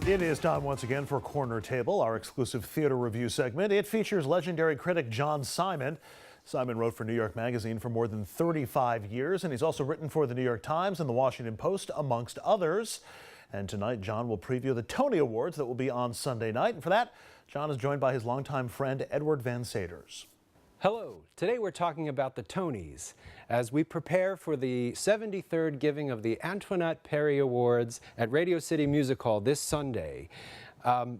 It is time once again for Corner Table, our exclusive theater review segment. It features legendary critic John Simon. Simon wrote for New York Magazine for more than 35 years, and he's also written for the New York Times and the Washington Post, amongst others. And tonight, John will preview the Tony Awards that will be on Sunday night. And for that, John is joined by his longtime friend, Edward Van Saders. Hello. Today we're talking about the Tonys as we prepare for the 73rd giving of the Antoinette Perry Awards at Radio City Music Hall this Sunday.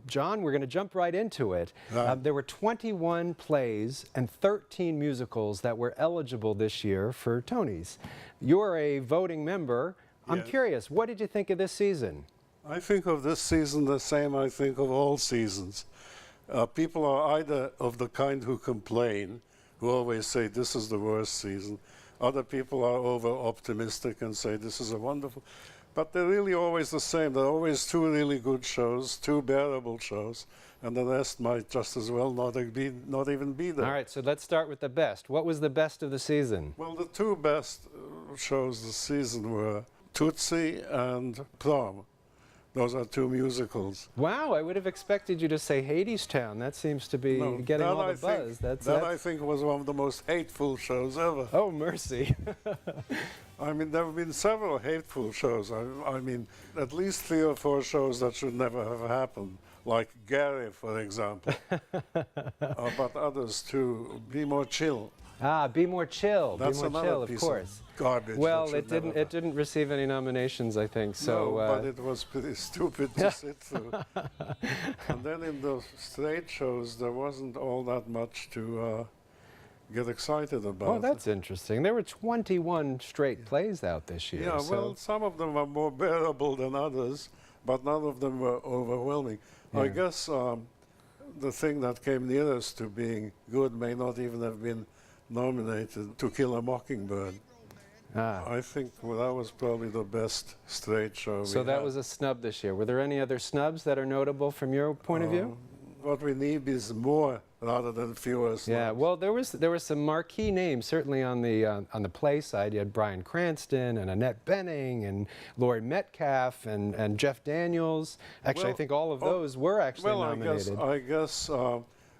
John, we're going to jump right into it. There were 21 plays and 13 musicals that were eligible this year for Tonys. You're a voting member. I'm curious, what did you think of this season? I think of this season the same I think of all seasons. People are either of the kind who complain, who always say this is the worst season. Other people are over-optimistic and say this is a wonderful... But they're really always the same. There are always two really good shows, two bearable shows, and the rest might just as well not even be there. All right, so let's start with the best. What was the best of the season? Well, the two best shows this season were Tootsie and Prom. Those are two musicals. Wow, I would have expected you to say Hadestown. That seems to be getting all the buzz. That I think was one of the most hateful shows ever. Oh, mercy. I mean, there have been several hateful shows. I mean, at least 3 or 4 shows that should never have happened, like Gary, for example. But others too. Be More Chill. Ah, Be More Chill. That's Be More another Chill, of piece course. Of garbage. Well, it didn't receive any nominations, I think. So, no, but it was pretty stupid to sit through. And then in the straight shows, there wasn't all that much to get excited about. Oh, that's interesting. There were 21 straight plays out this year. Yeah, so. well, some of them were more bearable than others, but none of them were overwhelming. Yeah. I guess the thing that came nearest to being good may not even have been nominated, To Kill a Mockingbird. I think that was probably the best straight show we So that had. was a snub this year. Were there any other snubs that are notable from your point of view? What we need is more rather than fewer snubs. Yeah, well, there were some marquee names certainly on the play side. You had Bryan Cranston and Annette Bening and Laurie Metcalf and Jeff Daniels. Actually, I think all of those were actually nominated. I guess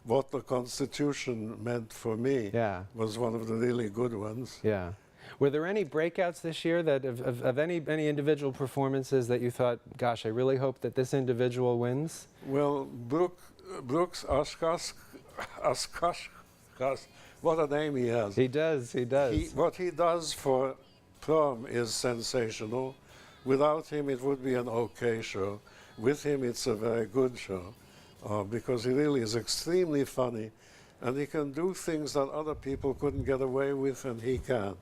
What the Constitution Meant for Me was one of the really good ones. Yeah. Were there any breakouts this year that of any individual performances that you thought, gosh, I really hope that this individual wins? Well, Brooks Ashkash, what a name he has. He does, he does. What he does for Prom is sensational. Without him, it would be an okay show. With him, it's a very good show. Because he really is extremely funny, and he can do things that other people couldn't get away with, and he can.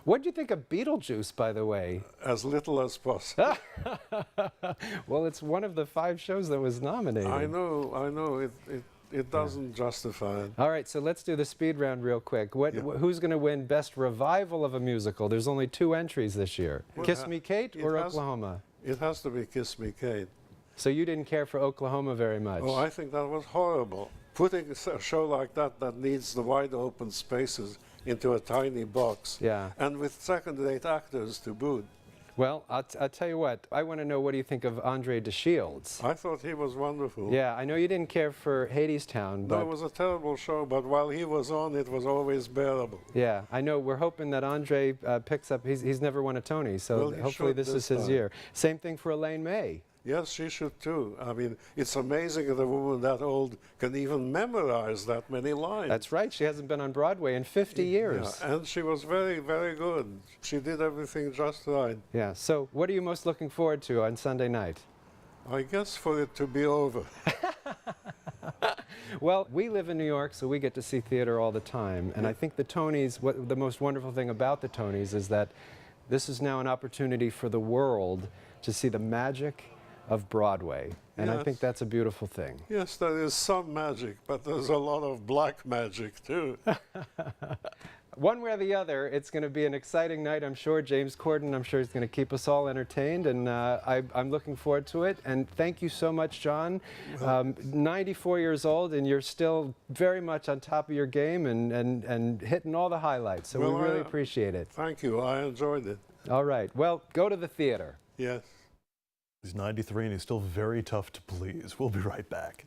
What do you think of Beetlejuice, by the way? As little as possible. Well, it's one of the 5 shows that was nominated. I know. It doesn't justify it. All right, so let's do the speed round real quick. Who's going to win Best Revival of a Musical? There's only 2 entries this year. Well, Kiss Me Kate or Oklahoma? It has to be Kiss Me Kate. So you didn't care for Oklahoma very much? Oh, I think that was horrible. Putting a show like that needs the wide open spaces into a tiny box. Yeah. And with second-rate actors to boot. Well, I'll tell you what. I want to know, what do you think of Andre DeShields? I thought he was wonderful. Yeah, I know you didn't care for Hadestown, but... No, it was a terrible show, but while he was on, it was always bearable. Yeah, I know. We're hoping that Andre picks up... He's never won a Tony, so hopefully this is his year. Same thing for Elaine May. Yes, she should too. I mean, it's amazing that a woman that old can even memorize that many lines. That's right. She hasn't been on Broadway in 50 years. Yeah, and she was very, very good. She did everything just right. Yeah. So what are you most looking forward to on Sunday night? I guess for it to be over. Well, we live in New York, so we get to see theater all the time. And I think the Tonys, the most wonderful thing about the Tonys is that this is now an opportunity for the world to see the magic of Broadway, and I think that's a beautiful thing. Yes, there is some magic, but there's a lot of black magic too. One way or the other, it's going to be an exciting night, I'm sure. James Corden, I'm sure he's going to keep us all entertained, and I'm looking forward to it. And thank you so much, John. 94 years old, and you're still very much on top of your game and hitting all the highlights, so we really appreciate it. Thank you. I enjoyed it. All right. Well, go to the theater. Yes. He's 93 and he's still very tough to please. We'll be right back.